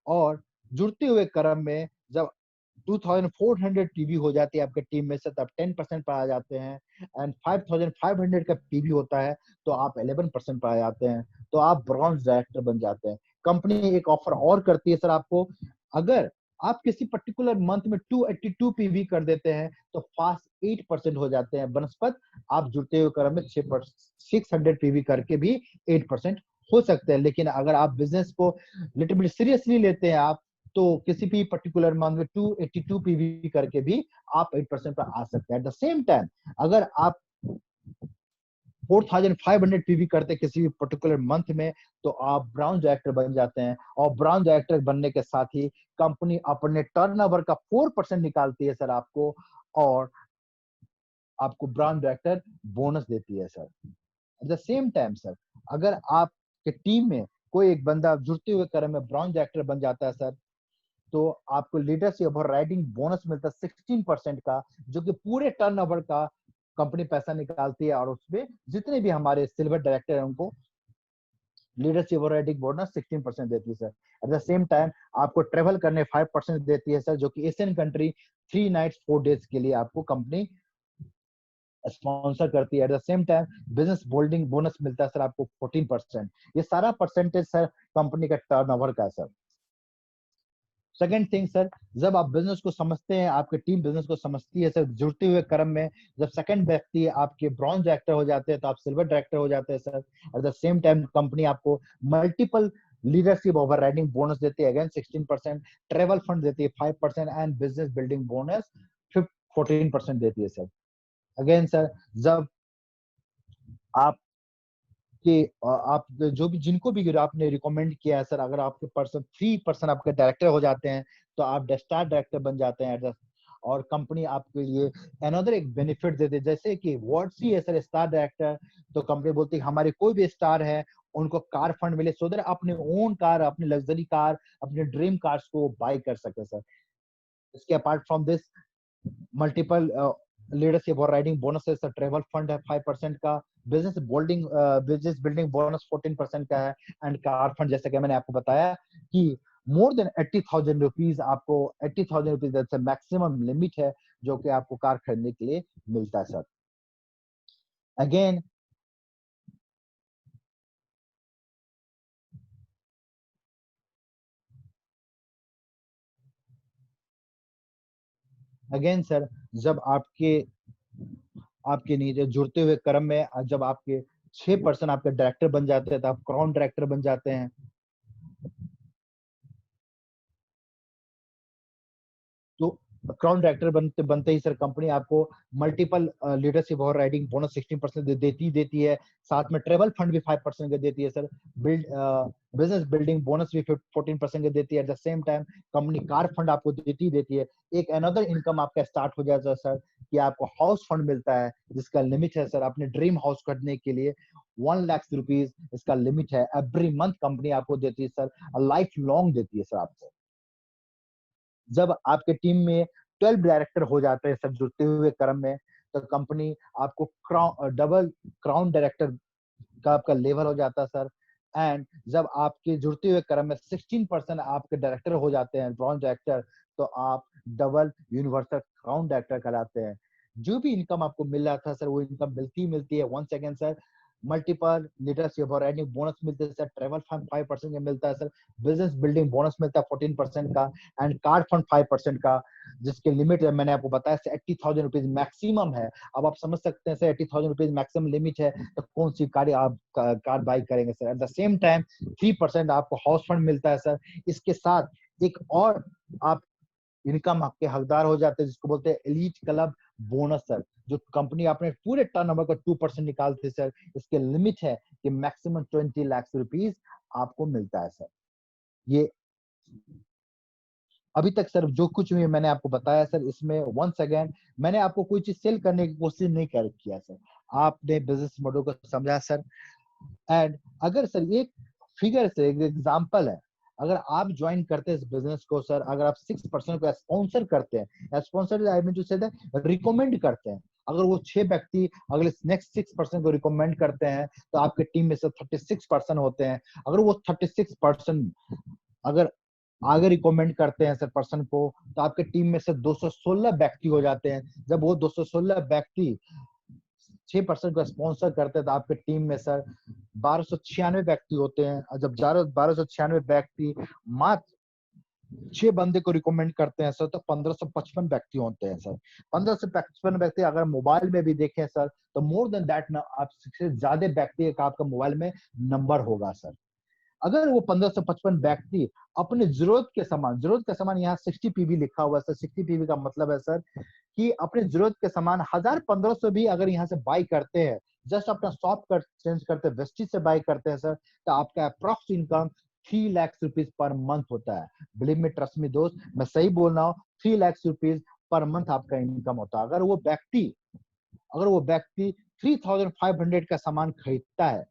और जुड़ते हुए क्रम में जब 2,400 टीवी हो जाती है आपके टीम में से तब 10% पर आ जाते हैं। एंड 5,500 का टीवी होता है तो आप 11% पर आ जाते हैं, तो आप ब्रॉन्ज डायरेक्टर बन जाते हैं। कंपनी एक ऑफर और करती है सर आपको, अगर आप किसी पर्टिकुलर मंथ में 282 पीवी कर देते हैं तो फास्ट 8% हो जाते हैं बनस्पत। आप जुड़ते हुए क्रम में 600 पीवी करके भी 8% हो सकते हैं। लेकिन अगर आप बिजनेस को लिटिल बिट सीरियसली लेते हैं आप, तो किसी भी पर्टिकुलर मंथ में 282 पीवी करके भी आप 8% पर आ सकते हैं। एट द सेम टाइम अगर आप 4,500 पीवी करते हैं किसी भी पर्टिकुलर मंथ में तो आप ब्राउन डायरेक्टर बन जाते हैं। और ब्राउन डायरेक्टर बनने के साथ ही कंपनी अपने टर्नओवर का 4% निकालती है सर आपको, और आपको ब्राउन डायरेक्टर बोनस देती है sir. At the same time sir अगर आपके टीम में कोई एक बंदा जुड़ते हुए क्रम में ब्राउन डायरेक्टर बन जाता है सर, तो आपको लीडरशिप ओवर राइडिंग बोनस मिलता है 16% का, जो कि पूरे टर्नओवर का कंपनी पैसा निकालती है। और उसमें जितने भी हमारे सिल्वर डायरेक्टर हैं उनको लीडरशिप ओवर राइडिंग बोनस 16% देती है sir. At the same time आपको ट्रेवल करने 5% देती है सर, जो कि एशियन कंट्री 3 नाइट्स 4 डेज के लिए आपको कंपनी स्पॉन्सर करती है। Eight the same time business building bonus मिलता है सर आपको 14%। ये सारा परसेंटेज सर कंपनी का टर्नओवर का है सर। सेकेंड थिंग सर, जब आप बिजनेस को समझते हैं, आपकी टीम बिजनेस को समझती है सर, जुड़ते हुए क्रम में जब सेकंड व्यक्ति आपके ब्रॉन्ज डायरेक्टर हो जाते हैं तो आप सिल्वर डायरेक्टर हो जाते हैं sir. At the same time company आपको multiple leadership overriding bonus देती है, अगेन 16%, ट्रेवल फंड देती है 5% एंड बिजनेस बिल्डिंग बोनस 14% देती है सर। अगेन सर जब आप कि आप जो भी जिनको भी आपने रिकमेंड किया है सर, अगर आपके 3% आपके डायरेक्टर हो जाते हैं तो आप स्टार डायरेक्टर बन जाते हैं। और कंपनी आपके लिए अनदर एक बेनिफिट देती है, जैसे कि व्हाट सी है सर स्टार डायरेक्टर, तो कंपनी बोलती है हमारे कोई भी स्टार है उनको कार फंड मिले, सो दैट अपने ओन कार, अपनी लग्जरी कार, अपने ड्रीम कार्स को बाय कर सके सर। इसके apart from this multiple leadership और राइडिंग बोनसेस, ट्रेवल फंड है 5% का, बिजनेस बिल्डिंग बोनस 14% का है, एंड कार फंड जैसे कि मैंने आपको बताया कि मोर देन 80,000 रुपीज आपको, 80,000 रुपीज मैक्सिमम लिमिट है जो कि आपको कार खरीदने के लिए मिलता है सर। अगेन अगेन सर, जब आपके आपके नीचे जुड़ते हुए क्रम में जब आपके 6% आपके डायरेक्टर बन जाते हैं तो आप क्राउन डायरेक्टर बन जाते हैं। तो क्राउन डायरेक्टर बनते बनते ही सर कंपनी आपको मल्टीपल लीडरशिप और राइडिंग बोनस 16% देती है, साथ में ट्रेवल फंड भी 5% का देती है सर, बिजनेस बिल्डिंग बोनस भी 14% का देती है। Eight the same time company car fund आपको देती है। एक अनदर इनकम आपका स्टार्ट हो जाता है सर कि आपको हाउस फंड मिलता है जिसका लिमिट है सर अपने ड्रीम हाउस खरीदने के लिए 1 लाख रुपीज इसका लिमिट है। एवरी मंथ कंपनी आपको देती है सर, लाइफ लॉन्ग देती है सर आपको। जब आपके टीम में 12 डायरेक्टर हो जाते हैं सर जुड़ते हुए क्रम में, तो कंपनी आपको डबल क्राउन डायरेक्टर का आपका लेवल हो जाता है सर। एंड जब आपके जुड़ते हुए क्रम में 16% आपके डायरेक्टर हो जाते हैं ब्रॉन्ज डायरेक्टर, तो आप डबल यूनिवर्सल क्राउन डायरेक्टर कहलाते हैं। जो भी इनकम आपको मिल रहा था सर वो इनकम मिलती है। One second sir, multiple leadership और राइडिंग बोनस मिलते हैं सर, ट्रेवल फंड 5% का मिलता है सर, बिजनेस बिल्डिंग बोनस मिलता है 14% का, एंड कार फंड 5% का, जिसके लिमिट मैंने आपको बताया 80,000 रुपीज मैक्सिमम है। अब आप समझ सकते हैं सर 80,000 रुपीज मैक्सिमम लिमिट है तो कौन सी कार आप कार बाई करेंगे sir. At the same time 3% आपको हाउस फंड मिलता है सर। इसके साथ एक और आप इनकम आपके हकदार हो जाते हैं जिसको बोलते हैं एलीट क्लब बोनस सर, जो कंपनी अपने पूरे टर्नओवर का 2% निकालती है सर। इसके लिमिट है कि मैक्सिमम 20 लाख रुपीज आपको मिलता है सर। ये अभी तक सर जो कुछ भी मैंने आपको बताया सर, इसमें वंस अगेन मैंने आपको कोई चीज सेल करने की कोशिश नहीं कर किया सर, आपने बिजनेस मॉडल को समझा सर। एंड अगर सर ये फिगर से एक एग्जांपल है, अगर आप ज्वाइन करते हैं इस बिजनेस को सर, अगर आप 6% को स्पॉन्सर करते हैं, स्पॉन्सर आई मीन टू से रिकमेंड करते हैं, अगर वो 6 व्यक्ति अगले नेक्स्ट 6% को रिकमेंड करते हैं तो आपके टीम में से 36% होते हैं। अगर वो 36% अगर आगे रिकमेंड करते हैं सर पर्सन को, तो आपके टीम में से 216 व्यक्ति हो जाते हैं। जब वो 216 व्यक्ति 6% को स्पॉन्सर करते हैं तो आपके टीम में सर 1296 व्यक्ति होते हैं। और जब 1296 व्यक्ति मात्र 6 बंदे को रिकमेंड करते हैं सर, तो 1555 व्यक्ति होते हैं सर। 1555 व्यक्ति अगर मोबाइल में भी देखें सर, तो मोर देन दैट ना, आप से ज्यादा व्यक्ति का आपका मोबाइल में नंबर होगा सर। अगर वो 1555 व्यक्ति अपने जरूरत के सामान यहाँ 60 पीवी लिखा हुआ है सर, 60 पीवी का मतलब है सर कि अपने जरूरत के सामान 1000-1500 भी अगर यहाँ से बाई करते हैं, जस्ट अपना शॉप कर चेंज करते हैं, वेस्टिज से बाई करते हैं सर, तो आपका approx income 3 lakh rupees per month होता है। बिलीव मी, ट्रस्ट मी दोस्त, मैं सही बोल रहा हूँ, 3 लाख रुपीज पर मंथ आपका इनकम होता है। अगर वो व्यक्ति 3500 का सामान खरीदता है,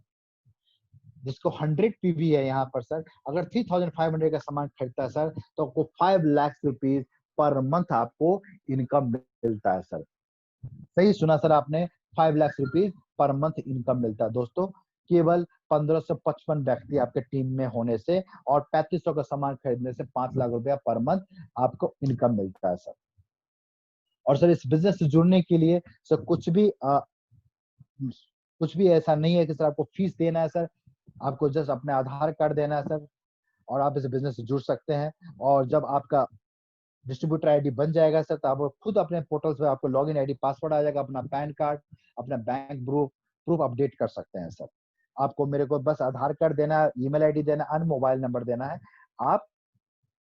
जिसको 100 पीवी है यहाँ पर सर, अगर 3500 का सामान खरीदता है सर, तो आपको 5 लाख रुपीज पर मंथ आपको इनकम मिलता है सर। सही सुना सर आपने, 5 lakh rupees per month income मिलता है दोस्तों, केवल 1555 व्यक्ति आपके टीम में होने से और 3500 का सामान खरीदने से 5 लाख रुपया पर मंथ आपको इनकम मिलता है सर। और सर इस बिजनेस से जुड़ने के लिए सर कुछ भी ऐसा नहीं है कि सर आपको फीस देना है सर, आपको जस्ट अपने आधार कार्ड देना है सर और आप इस बिजनेस से जुड़ सकते हैं। और जब आपका डिस्ट्रीब्यूटर आईडी बन जाएगा सर, तो आप खुद अपने पोर्टल पे आपको लॉगिन आईडी पासवर्ड आ जाएगा, अपना पैन कार्ड, अपना बैंक प्रूफ अपडेट कर सकते हैं सर। आपको मेरे को बस आधार कार्ड देना है, ईमेल आईडी देना है, मोबाइल नंबर देना है, आप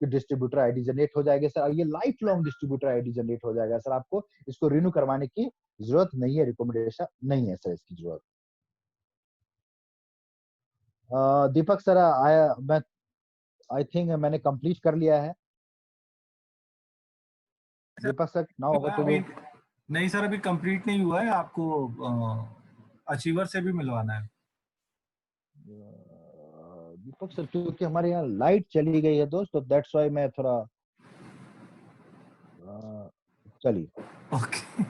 डिस्ट्रीब्यूटर आईडी जनरेट हो जाएगी सर। और ये life long distributor ID generate हो जाएगा सर, आपको इसको रिन्यू करवाने की जरूरत नहीं है, रिकमेंडेशन नहीं है सर इसकी जरूरत। दीपक सर, मैं आई थिंक मैंने कंप्लीट कर लिया है। दीपक सर नाउ ओवर टू अभी यू। नहीं सर, अभी कंप्लीट नहीं हुआ है, आपको अचीवर से भी मिलवाना है। दीपक सर क्योंकि हमारे यहाँ लाइट चली गई है दोस्त, तो दैट्स व्हाई मैं थोड़ा चलिए ओके।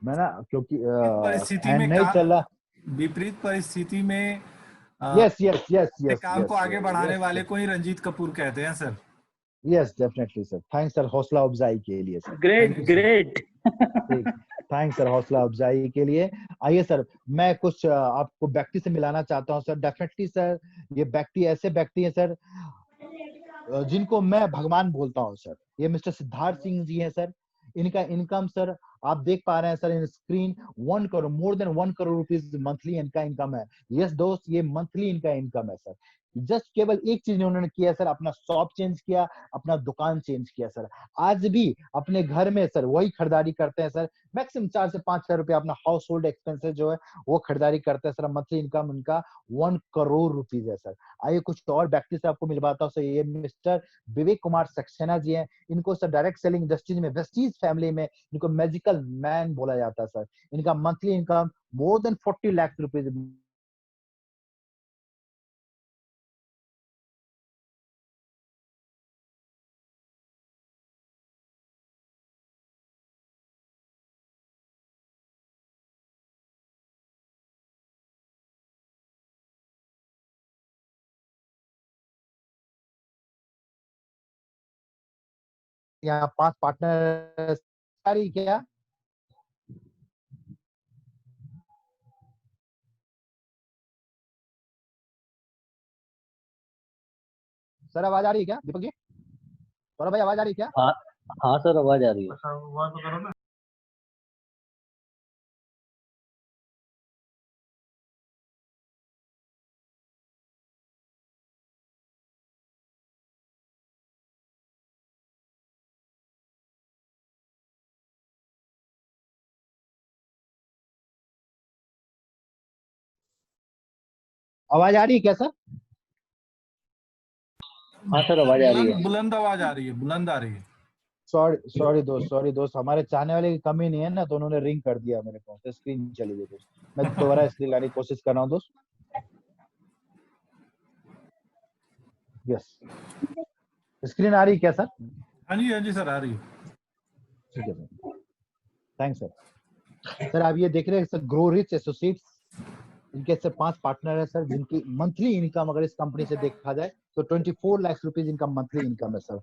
मैं ना क्योंकि परिस्थिति फैन में नहीं चल रहा। विपरीत परिस्थिति में यस यस यस अपने यस काम को यस आगे बढ़ाने यस वाले को ही रंजीत कपूर कहते हैं sir. Yes definitely sir, thanks sir हौसला अफजाई के लिए sir. Thank great you sir. Great. ठीक, थैंक्स सर हौसला अफजाई के लिए। आइए सर, मैं कुछ आपको व्यक्ति से मिलाना चाहता हूँ सर। डेफिनेटली सर, ये व्यक्ति ऐसे व्यक्ति हैं सर जिनको मैं भगवान बोलता हूँ सर। ये मिस्टर सिद्धार्थ सिंह जी हैं सर। इनका इनकम सर आप देख पा रहे हैं सर इन screen, 1 crore, more than 1 crore rupees monthly इनका इनकम है। यस दोस्त, ये मंथली इनका इनकम है सर। जस्ट केवल एक चीज उन्होंने किया सर, अपना शॉप चेंज किया, अपना दुकान चेंज किया सर। आज भी अपने घर में सर वही खरीदारी करते हैं सर। मैक्सिमम 4 से 5 हजार रुपया अपना हाउस होल्ड एक्सपेंसेस जो है वो खरीदारी करते हैं सर। मंथली इनकम उनका 1 करोड़ रुपीज है सर। आइए कुछ और व्यक्ति से आपको मिलवाता हूँ सर। ये मिस्टर विवेक कुमार सक्सेना जी हैं। इनको सर डायरेक्ट सेलिंग इंडस्ट्रीज में, वेस्टीज फैमिली में इनको मैजिकल मैन बोला जाता है सर। इनका मंथली इनकम मोर देन 40 लाख रुपीज। यहाँ 5 पार्टनर सारी क्या सर, आवाज आ रही है क्या दीपक जी? सौरभ भाई आवाज आ रही है क्या? हाँ हाँ सर, आवाज आ रही है। आवाज आ रही है क्या सर? हाँ सर, आवाज आ रही है। बुलंद आवाज आ रही है, बुलंद आ रही है। सॉरी दोस्त, हमारे चाहने वाले की कमी नहीं है ना, तो उन्होंने रिंग कर दिया मेरे को, तो स्क्रीन चली गई दोस्त। मैं दोबारा इसलिए लाने की कोशिश कर रहा हूँ दोस्त। यस, स्क्रीन आ रही है क्या सर? हाँ जी सर, आ रही है। ठीक है सर, थैंक्स सर। सर आप ये देख रहे हैं सर, ग्रो रिच एसोसिएट्स, इनके सर 5 पार्टनर है सर, जिनकी मंथली इनकम अगर इस कंपनी से देखा जाए तो 24 लाख रुपीज इनका मंथली इनकम है सर।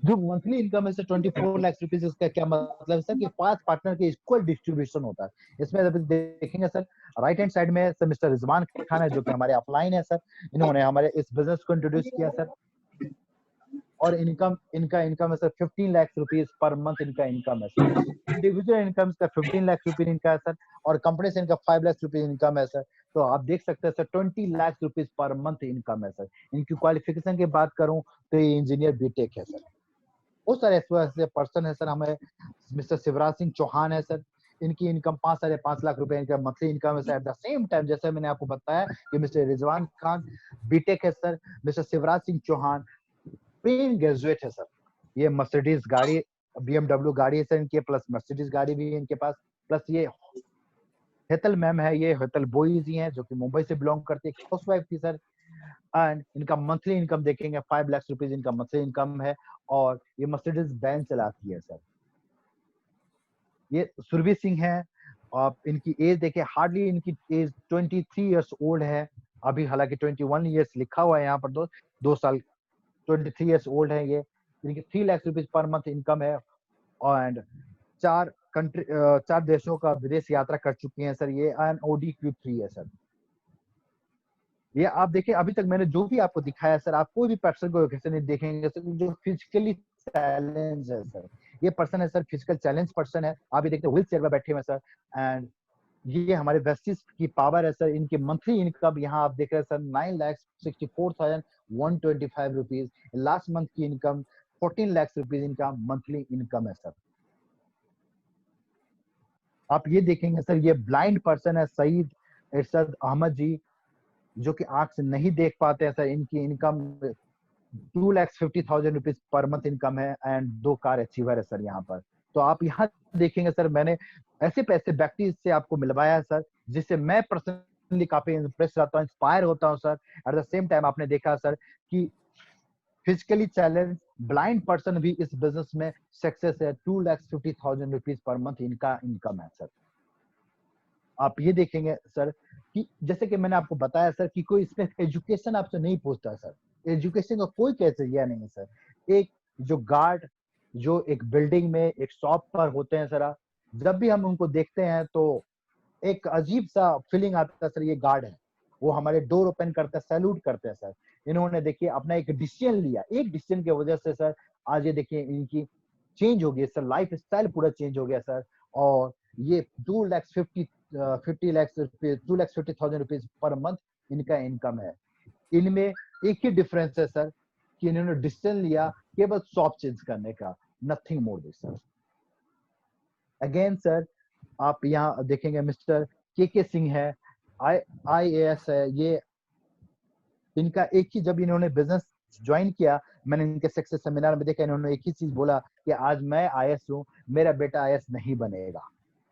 जो मंथली इनकम है सर 24 लाख रुपीज, इसका क्या मतलब है सर कि 5 पार्टनर के इक्वल डिस्ट्रीब्यूशन होता है इसमें। अभी देखेंगे सर, राइट हैंड साइड में सर मिस्टर रिजवान खान है, जो कि हमारे अपलाइन है सर। इन्होंने हमारे इस बिजनेस को इंट्रोड्यूस किया सर। और इनकम इनका इनकम है sir 15 lakh rupees per month इनका इनकम है सर। इंडिविजुअल इनकम का 15 लाख रुपीज इनका है सर, और कंपनी से इनका 5 लाख रुपीज इनकम है सर। तो आप देख सकते हैं sir 20 lakh rupees per month income है सर। इनकी क्वालिफिकेशन की बात करूं तो ये इंजीनियर बीटेक है सर। बहुत सारे ऐसे पर्सन है सर। हमें मिस्टर शिवराज सिंह चौहान है सर, इनकी इनकम 5 लाख रुपए इनका मंथली इनकम है sir. At the same time जैसे मैंने आपको बताया कि मिस्टर रिजवान खान बीटेक है सर, मिस्टर शिवराज सिंह चौहान प्रीन ग्रेजुएट है सर। ये मर्सिडीज गाड़ी, BMW गाड़ी है सर इनके, प्लस मर्सिडीज गाड़ी भी है इनके पास। प्लस ये हेतल मैम है, ये हेतल बॉयज ही हैं, जो कि मुंबई से बिलोंग करती है, हाउसवाइफ थी सर। एंड इनका मंथली इनकम देखेंगे 5 लाख रुपीज इनका मंथली इनकम है, और ये मर्सिडीज बैंड चलाती है सर। ये सुरभि सिंह है। आप इनकी एज देखें, हार्डली इनकी एज 23 इयर्स ओल्ड है अभी, हालांकि 21 इयर्स लिखा हुआ है यहाँ पर, 2 साल 23 इयर्स ओल्ड है ये। इनकी 3 lakh rupees per month income है। एंड 4 देशों का विदेश यात्रा कर चुकी हैं सर ये। एंड ODQ3 है सर। ये आप देखें, अभी तक मैंने जो भी आपको दिखाया सर, आप कोई भी पर्सन को कैसे नहीं देखेंगे सर जो फिजिकली चैलेंज है सर। ये पर्सन है सर, फिजिकल चैलेंज पर्सन है। आप ये देखते हैं व्हील चेयर में बैठे हुए सर। एंड ये हमारे वेस्टिस की पावर है सर। इनकी मंथली इनकम यहाँ आप देख रहे हैं सर 9,64,125 रुपीज। लास्ट मंथ की इनकम 14 लाख रुपीज इनका मंथली इनकम है सर। आप ये देखेंगे सर, ये ब्लाइंड पर्सन है सईद इरशाद अहमद जी, जो कि आंख से नहीं देख पाते हैं सर। इनकी income 2,50,000 rupees per month income है एंड 2 कार अचीवर है सर यहाँ पर। तो आप यहाँ देखेंगे सर, मैंने ऐसे पैसे व्यक्ति से आपको मिलवाया है सर, जिससे मैं पर्सनली काफी इंप्रेस रहता हूँ, इंस्पायर होता हूँ sir. At the same time आपने देखा सर कि फिजिकली चैलेंज ब्लाइंड पर्सन भी इस बिजनेस में सक्सेस है। 2,50,000 रुपीज पर मंथ इनका इनकम है सर। आप ये देखेंगे सर कि जैसे कि मैंने आपको बताया सर कि कोई इसमें एजुकेशन आपसे नहीं पूछता सर, एजुकेशन का कोई क्राइटेरिया नहीं है सर। एक जो गार्ड जो एक बिल्डिंग में एक शॉप पर होते हैं सर, जब भी हम उनको देखते हैं तो एक अजीब सा फीलिंग आता है सर, ये गार्ड है, वो हमारे डोर ओपन करते हैं, सैल्यूट करते हैं सर। इन्होंने देखिए अपना एक डिसीजन लिया, एक डिसीजन की वजह से सर आज ये देखिए इनकी चेंज हो गई सर, लाइफ स्टाइल पूरा चेंज हो गया सर। और ये 2,50,000 रुपीज पर मंथ इनका इनकम है। इनमें एक ही डिफरेंस है सर कि इन्होंने डिसीजन लिया केवल शॉप चेंज करने का, nothing more this sir. Again sir आप यहाँ देखेंगे मिस्टर के सिंह है, IAS है, ये इनका एक ही, जब इन्होंने बिजनेस ज्वाइन किया, मैंने इनके सक्सेस सेमिनार में देखा, इन्होंने एक ही चीज बोला कि आज मैं IAS हूँ, मेरा बेटा IAS नहीं बनेगा,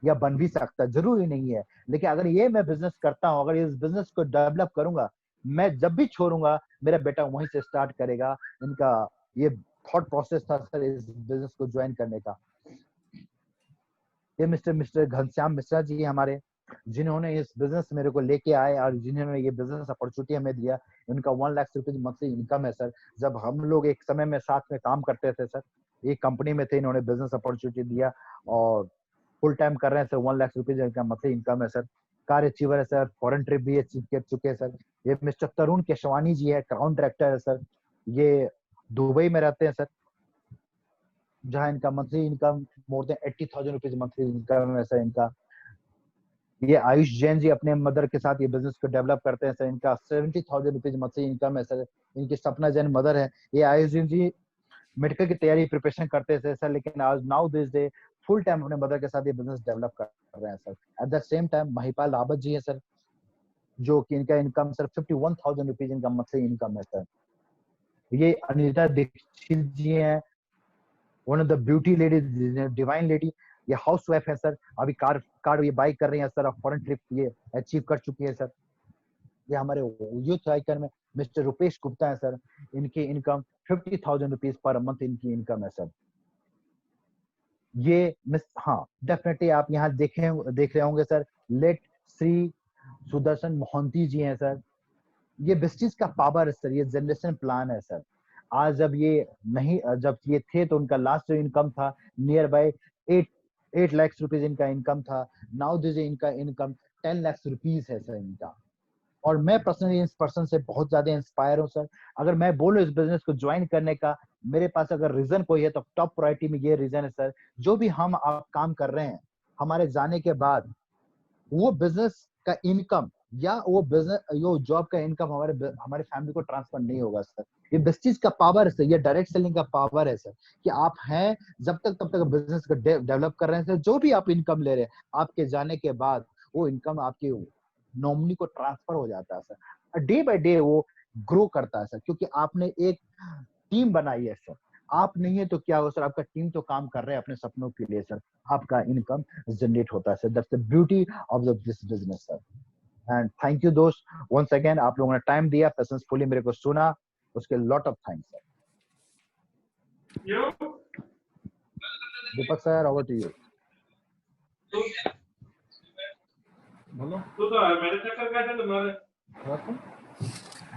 या बन भी सकता, जरूरी नहीं है, लेकिन अगर ये मैं बिजनेस करता हूँ, अगर इस बिजनेस को डेवलप करूंगा, मैं जब भी छोड़ूंगा मेरा बेटा वहीं से स्टार्ट करेगा। इनका ये थॉट प्रोसेस था सर इस बिजनेस को ज्वाइन करने का। ये मिस्टर घनश्याम मिश्रा जी हमारे, जिन्होंने इस बिजनेस मेरे को लेके आए और जिन्होंने ये बिजनेस अपॉर्चुनिटी हमें दिया। इनका 1 लाख रुपीज मंथली इनकम है सर। जब हम लोग एक समय में साथ में काम करते थे सर, एक कंपनी में थे, इन्होंने बिजनेस अपॉर्चुनिटी दिया और फुल टाइम कर रहे हैं सर। 1 लाख रुपीज इनका मंथली इनकम है सर। कार अचीवर है सर, फॉरेन ट्रिप भी अचीव कर चुके हैं सर। ये मिस्टर तरुण केशवानी जी है, क्राउन डायरेक्टर है सर, ये दुबई में रहते हैं सर, जहाँ इनका monthly income more than 80,000 rupees monthly income है सर इनका। ये आयुष जैन जी अपने मदर के साथ ये बिजनेस को डेवलप करते हैं सर। इनका 70,000 रुपीज मंथली इनकम है सर। इनकी सपना जैन मदर है। ये आयुष जैन जी मेडिकल की तैयारी प्रिपरेशन करते थे सर, लेकिन आज now this day full time अपने मदर के साथ ये बिजनेस डेवलप कर रहे हैं sir. At the same time Mahipal Rawat ji है सर, जो कि इनका इनकम सर 51,000 रुपीज इनका मंथली इनकम है सर। ये अनिता दीक्षित जी है, one of the beauty lady, divine lady, ये हाउस वाइफ है सर। अभी कार ये बाइक कर रही है सर, फॉरेन ट्रिप ये अचीव कर चुकी है सर। ये हमारे यूथ आइकन में मिस्टर रुपेश गुप्ता है सर, इनकी इनकम 50,000 रुपीज पर मंथ इनकी इनकम है सर। ये हाँ डेफिनेटली आप यहाँ देख रहे होंगे सर, लेट श्री सुदर्शन मोहंती जी हैं सर। ये बिस्टिस का पावर है सर, ये जनरेशन प्लान है सर। आज जब ये नहीं, जब ये थे तो उनका लास्ट जो इनकम था नियर बाय 8 लाख रुपीज इनका इनकम था। नाउ दिस इनका इनकम 10 लाख रुपीज है सर इनका। और मैं पर्सनली इस पर्सन से बहुत ज्यादा इंस्पायर हूँ सर। अगर मैं बोलूँ इस बिजनेस को ज्वाइन करने का, मेरे पास अगर रीजन कोई है तो टॉप प्रायोरिटी में ये रीजन है सर। जो भी हम आप काम कर रहे हैं, हमारे जाने के बाद वो बिजनेस का इनकम या वो बिजनेस यो जॉब का इनकम हमारे फैमिली को ट्रांसफर नहीं होगा सर। ये बिजनेस का पावर है सर, ये डायरेक्ट सेलिंग का पावर है सर, कि आप हैं जब तक तब तक बिजनेस को डेवलप कर रहे हैं सर। जो भी आप इनकम ले रहे हैं, आपके जाने के बाद वो इनकम आपकी नॉमिनी को ट्रांसफर हो जाता है सर। डे बाय डे वो ग्रो करता है सर, क्योंकि आपने एक टीम बनाई है सर। आप नहीं है तो क्या हो सर, आपका टीम तो काम कर रहे हैं अपने सपनों के लिए सर। आपका इनकम जनरेट होता है sir. That's the beauty of this business sir. And thank you दोस्त, वंस अगेन आप लोगों ने टाइम दिया, पेशेंसफुली मेरे को सुना, उसके lot of thanks sir. Deepak sir, over to you. बोलो।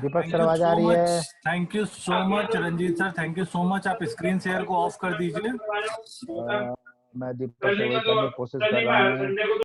दीपक सर आवाज आ रही है? Thank you so much Ranjeet sir, thank you so much. आप स्क्रीन शेयर को ऑफ कर दीजिए। मैं दीपक से वही करने की कोशिश कर रहा हूँ।